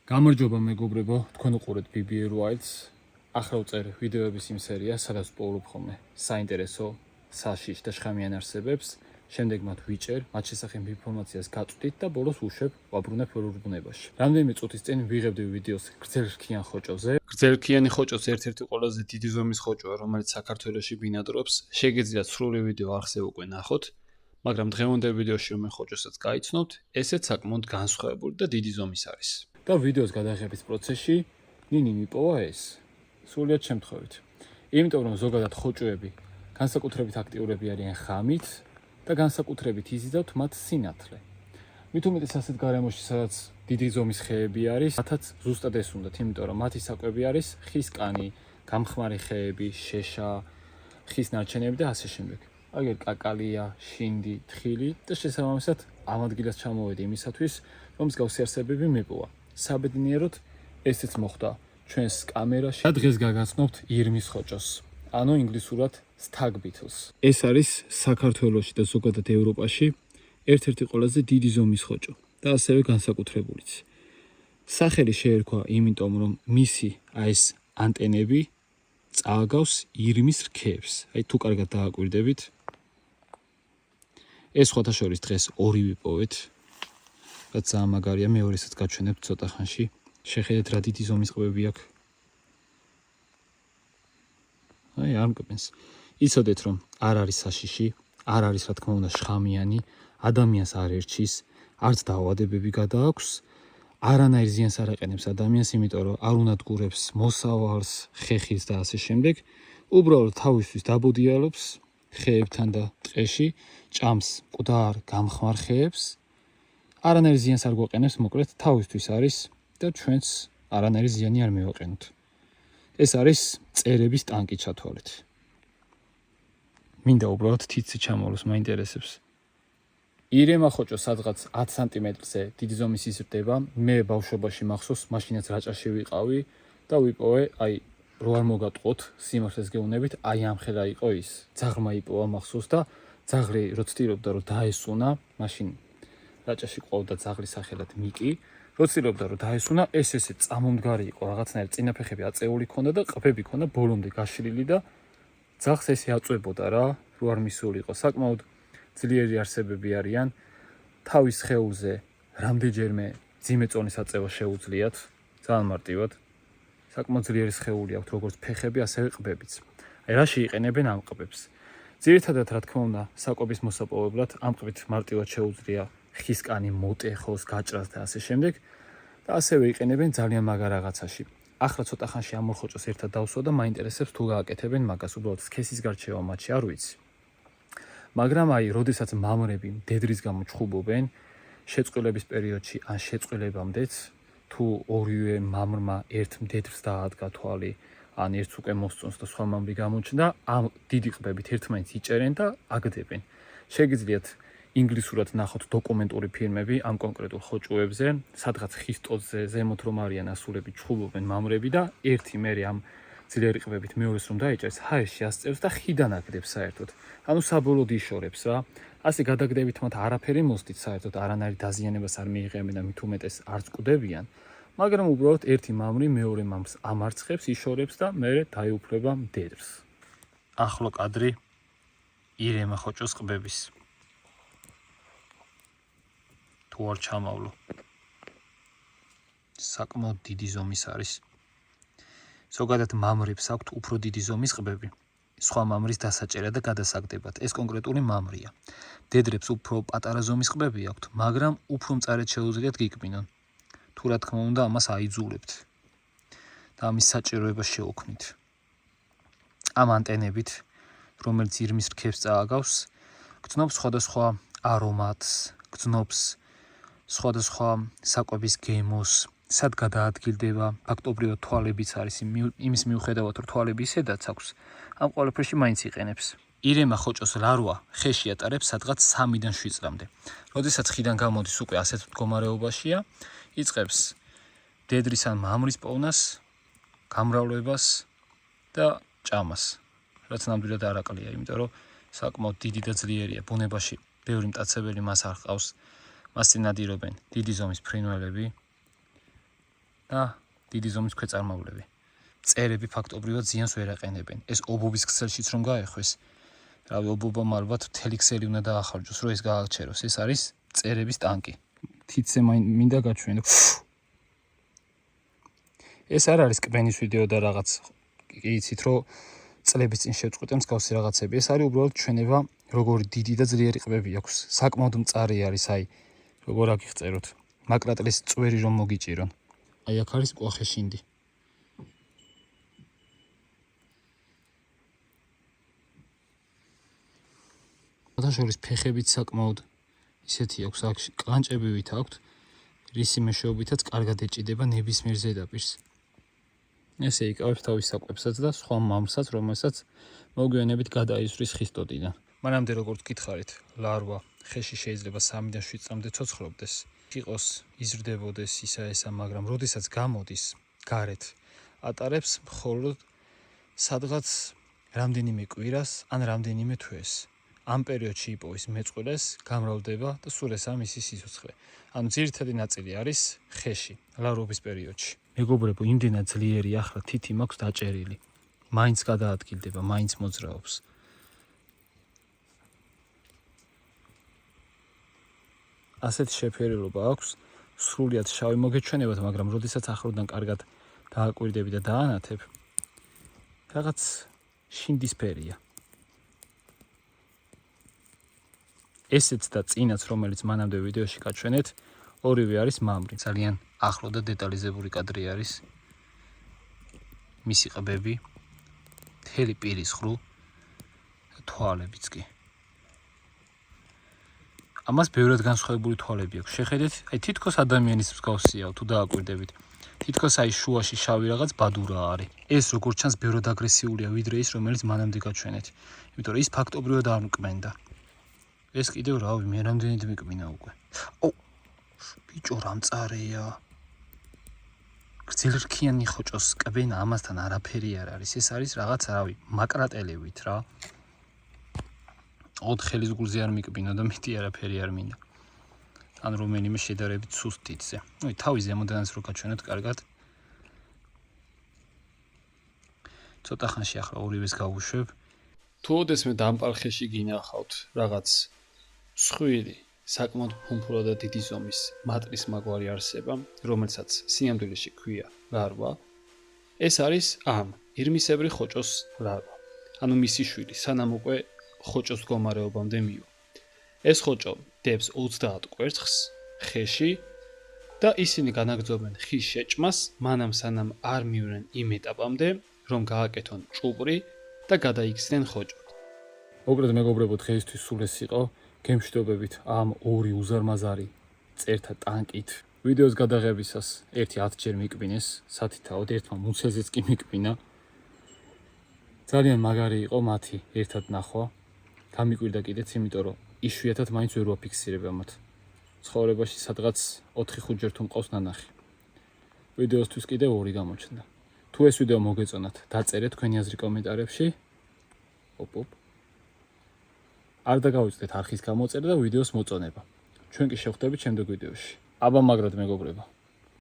გამარჯობა მეგობრებო, თქვენ უყურებთ BBR Wilds. ახლა ვწერ ვიდეოების იმ სერიას, სადაც პოულობ ხოლმე საინტერესო, საშიშ და შხამიან არსებებს, შემდეგ მათ ვიჭერ, მათ შესახებ ინფორმაციას გაწვდით და ბოლოს ვუშვებ ვაბრუნებ ორ ბუნებაში. რამდენიმე წუთის წინ ვიღებდი ვიდეოს გრძელრქიან ხოჭოზე. გრძელრქიანი ხოჭოს ერთ-ერთი ყველაზე დიდი ზომის ხოჭოა, რომელიც საქართველოში ბინადრობს. შეგიძლიათ სრული ვიდეო არხზე უკვე ნახოთ, მაგრამ დღევანდელ ვიდეოში რომ ხოჭოსაც გაიცნობთ, ესეც საკმაოდ განსხვავებული და დიდი ზომის არის. და ვიდეოს გადაღების პროცესში ნინი მიპოვა ეს სულიად შემთხვევით. იმიტომ რომ ზოგადად ხოჭოები განსაკუთრებით აქტიურები არიან ხამით და განსაკუთრებით იზიდავთ მათ სინათლე. მით უმეტეს ასეთ გარემოში, სადაც დიდი ზომის ხეები არის, მათაც ზუსტად ეს უნდათ, იმიტომ რომ მათი საკვები არის ხის კანი, გამხმარი ხეები, შეშა, ხის ნარჩენები და ასე შემდეგ. აგერ კაკალია, შინდი, თხილი და შესაბამისად ამ ადგილას ჩამოვედი იმისათვის, რომ მსგავსი არსებები მიპოვა. საბედნიეროდ ესეც მოხდა ჩვენს კამერაში და დღეს გაგაცნობთ ირმის ხოჭოს, ანუ ინგლისურად stag beetles. ეს არის საქართველოში და ზოგადად ევროპაში ერთ-ერთი ყველაზე დიდი ზომის ხოჭო და ასევე განსაკუთრებულიც. სახელი შეერქვა იმიტომ, რომ მისი ეს ანტენები წააგავს ირმის რქებს. აი თუ კარგად დააკვირდებით, ეს ხოთაშორის დღეს ორი ვიპოვეთ. რაც ძალიან მაგარია, მეორესაც გაჩვენებთ ცოტა ხანში. შეხედეთ რა დიდი ზომის ყბები აქვს. აი არ მკბენს. იცოდეთ რომ არ არის საშიში, არ არის რა თქმა უნდა შხამიანი, ადამიანს არ ერჩის, არც დაავადებები გადააქვს, არანაირ ზიანს არ აყენებს ადამიანს, იმიტომ რომ არ უნადგურებს მოსავალს, ხეხილს და ასე შემდეგ. უბრალოდ თავისთვის დაბოდიალობს ხეებთან და ტყეში, ჭამს მკვდარ გამხმარ ხეებს. არანაირ ზიანს არ გვაყენებს, მოკლედ თავისთვის არის და ჩვენც არანაირი ზიანი არ მივაყენოთ. ეს არის წერების ტანკი ჩათვალეთ. მინდა უბრალოდ თითი ჩამოვლოს, მაინტერესებს. ირემა ხოჭო სადღაც 10 სანტიმეტრზე დიდი ზომის იზრდება. მე ბავშვობაში მახსოვს, მაშინაც რაჭაში ვიყავი და ვიპოვე, აი რო არ მოგატყოთ, სიმართლეს გეუბნებით, აი ამ ხელა იყო ის. ძაღლმა იპოვა მახსოვს და ძაღლი რო ცდილობდა რომ დაესუნა, მაშინ რაჭაში ყავდა ძაღლის სახელად მიკი, რო ცდილობდა რომ დაესუნა, ესე წამომდგარი იყო, რაღაცნაირად წინაფეხები აწეული ქონდა და ყბები ქონდა ბოლომდე გაშლილი და ძაღლს ესე აწვებოდა რა, რო არ მისულიყო. საკმაოდ ძლიერი არსებები არიან. თავის ხეულზე რამდენჯერმე ძიმე წონის აწევა შეუძლიათ, ძალიან მარტივად. საკმაოდ ძლიერი სხეული აქვთ, როგორც ფეხები, ასევე ყბებიც. აი რაში იყენებენ ამ ყბებს? ძირითადად რა თქმა უნდა, საკვების მოსაპოვებლად ამ ყბით მარტივად შეუძლია ხის კანი მოტეხოს, გაჭრას და ასე შემდეგ და ასევე იყენებენ ძალიან მაგარ რაღაცაში. ახლა ცოტა ხანში ამ ორ ხოჭოს ერთად დავსვა და მაინტერესებს თუ გააკეთებენ მაგას, უბრალოდ სქესის გარჩევა მათში არ ვიცი. მაგრამ აი, როდესაც მამრები მდედრის გამო ჩხუბობენ, შეწყვილების პერიოდში ან შეწყვილებამდეც, თუ ორივე მამრმა ერთ მდედრს დაადგა თვალი, ან ერთს უკვე მოსწონს და სხვა მამრი გამოჩნდა, ამ დიდი ყბებით ერთმანეთს იჭერენ და აგდებენ. შეგიძლიათ ინგლისურად ნახოთ დოკუმენტური ფილმები ამ კონკრეტულ ხოჭოებზე, სადღაც ხის ტოტზე ზემოთ რომ არიან ასულები, ჩხუბობენ მამრები და ერთი მერე ამ ძლიერი ყბებით მეორეს რომ დაიჭერს, ჰაერში ასწევს და ხიდან აგდებს საერთოდ. ანუ საბოლოოდ იშორებს რა. ასე გადაგდებით მათ არაფერი მოსდით საერთოდ, არანაირ დაზიანებას არ მიიღებენ და მით უმეტეს არც კვდებიან. მაგრამ უბრალოდ ერთი მამრი მეორე მამრს ამარცხებს, იშორებს და მერე დაეუფლება მდედრს. ახლო კადრი ირემა ხოჭოს ყბების. თუ არ ჩამავლო. საკმაოდ დიდი ზომის არის. ზოგადად მამრებს აქვთ უფრო დიდი ზომის ყბები. სხვა მამრის დასაჭერად და გადასაგდებად. ეს კონკრეტული მამრია. დედრებს უფრო პატარა ზომის ყბები აქვთ, მაგრამ უფრო მწარედ შეუძლიათ გიკბინონ. თუ რა თქმა უნდა ამას აიძულებთ და ამის საჭიროება შეუქმნით. ამ ანტენებით, რომელიც ირმის რქებს წააგავს, გრძნობს სხვადასხვა არომატს, გრძნობს სხვადასხვა საკვების გემოს, სად გადაადგილდება, ფაქტობრივად თვალებიც არის იმის მიუხედავად, რომ თვალები ისედაც აქვს, ამ ყველაფერში მაინც იყენებს. ირემა ხოჭოს ლარვა ხეში ატარებს სადღაც 3-დან 7 წლამდე. როდესაც ხიდან გამოდის უკვე ასეთ მდგომარეობაშია, იწყებს დედრის ან მამრის პოვნას, გამრავლებას და ჭამას. რაც ნამდვილად არ აკლია, იმიტომ რომ საკმაოდ დიდი და ძლიერია. ბუნებაში ბევრი მტაცებელი მას არ ჰყავს. მას წინადირობენ დიდი ზომის ფრინველები, და დიდი ზომის ქვეწარმავლები. წერები ფაქტობრივად ზიანს ვერ აყენებენ. ეს ობობის ქსელშიც რომ გაეხვეს, რავი, ობობამ ალბათ მთელი ქსელი უნდა დაახარჯოს, რომ ეს გააჩეროს. ეს არის წერების ტანკი. თითზე მინდა გაჩვენო. ეს არ არის კბენის ვიდეო და რაღაც კი იცით, რომ წლების წინ შევწყვიტე მსგავსი რაღაცები. ეს არის უბრალოდ ჩვენება, როგორი დიდი და ძლიერი ყბები აქვს. საკმაოდ მწარი არის, აი, როგორ აგიხწეროთ. მაკრატლის წვერი რომ მოგიჭირონ. აი, აქ არის მკვახე შინდი. შორის ფეხებიც საკმაოდ ისეთი აქვს, აქ კლანჭებივით აქვთ, რისი მეშვეობითაც კარგად ეჭიდება ნებისმიერ ზედაპირს. ესე იკავებს თავის საკვებსაც და სხვა მამრსაც, რომელსაც მოგვიანებით გადაისვრის ხისტოდიდან. მანამდე როგორც გითხარით, ლარვა ხეში შეიძლება 3-დან 7 წამდე ცოცხლობდეს. იყოს იზრდებოდეს ისა ესა, მაგრამ როდესაც გამოდის გარეთ, ატარებს მხოლოდ სადღაც რამდენიმე კვირას ან რამდენიმე თვეს. ამ პერიოდში იპოვის მეწყვილეს, გამრავლდება და სულ ესაა მისი სიცოცხლე. ანუ ძირითადი ნაწილი არის ხეში, ლარვობის პერიოდში. მეგობრებო, იმდენად ძლიერი ახლა თითი მაქვს დაჭერილი. მაინც გადაადგილდება, მაინც მოძრაობს. ასეთი შეფერილობა აქვს, სრულიად შავი მოგეჩვენებათ, მაგრამ როდესაც ახლოდან კარგად დააკვირდები და დაანათებ, რაღაც შინდისფერია. ესეც და წინაც, რომელიც მანამდე ვიდეოში გაჩვენეთ, ორივე არის მამრი. ძალიან ახლო და დეტალიზებული კადრი არის. მისი ყბები, მთელი პირის ხრუ და თვალებიც კი. ამას ბევრად განსხვავებული თვალები აქვს. შეხედეთ, აი თითქოს ადამიანის მსგავსია, თუ დააკვირდებით. თითქოს აი შუაში შავი რაღაც ბადურა არის. ეს როგორც ჩანს, ბევრად აგრესიულია ვიდრე ის, რომელიც მანამდე გაჩვენეთ. იმიტომ რომ ის ფაქტობრივად არ მკმენდა. ეს კიდევ რავი, მე რამდენად მიკმინა უკვე. ბიჭო, რა მწარეა. გრძელრქიანი ხოჭოს კბენა ამასთან არაფერი არ არის. ეს არის რაღაც, რავი, მაკრატელევით რა. 4 ხელის გულზე არ მიკბინო და მეტი არაფერი არ მინდა. ან რომელიმე შედარებით სუსტ თითზე. ნუ თავი ზემოდანაც რო გაჩვენოთ კარგად. ცოტა ხანში ახლა ორივეს გავუშვებ. თუ ოდესმე დამპალხეში გინახავთ რაღაც მსხვილი, საკმაოდ ფუმფულა და დიდი ზომის მატრის მაგვარი არსება, რომელსაც სინამდვილეში ქვია ლარვა, ეს არის ამ ირმისებრი ხოჭოს ლარვა. ანუ მისი შვილი, სანამ უკვე ხოჭოს მდგომარეობამდე მივა. ეს ხოჭო დებს 30 კვერცხს ხეში და ისინი განაგრძობენ ხის შეჭმას, მანამ სანამ არ მივრენ იმ ეტაპამდე, რომ გააკეთონ ჭუპრი და გადაიქცნენ ხოჭოდ. მოკლედ მეგობრებო, დღეისთვის სულ ეს იყო. გემშვიდობებით ამ ორი უზარმაზარი წერთა ტანკით. ვიდეოს გადაღებისას ერთი 10 ჯერ მიკბინეს, სათითაოდ ერთმა მუცელზეც კი მიკბინა. ძალიან მაგარი იყო მათი ერთად ნახვა. გამიკვირდა კიდეც, იმიტომ რომ იშვიათად მაინც ვერ ვაფიქსირებ ამათ. ცხოვრებაში სადღაც 4-5 ჯერ თუ მყავს ნანახი. ვიდეოსთვის კიდევ 2 გამოჩნდა. თუ ეს ვიდეო მოგეწონათ, დაწერეთ თქვენი აზრი კომენტარებში. არ დაგავიწყდეთ არხის გამოწერა და ვიდეოს მოწონება. ჩვენ კი შევხვდებით შემდეგ ვიდეოში. აბა მაგრად მეგობრებო.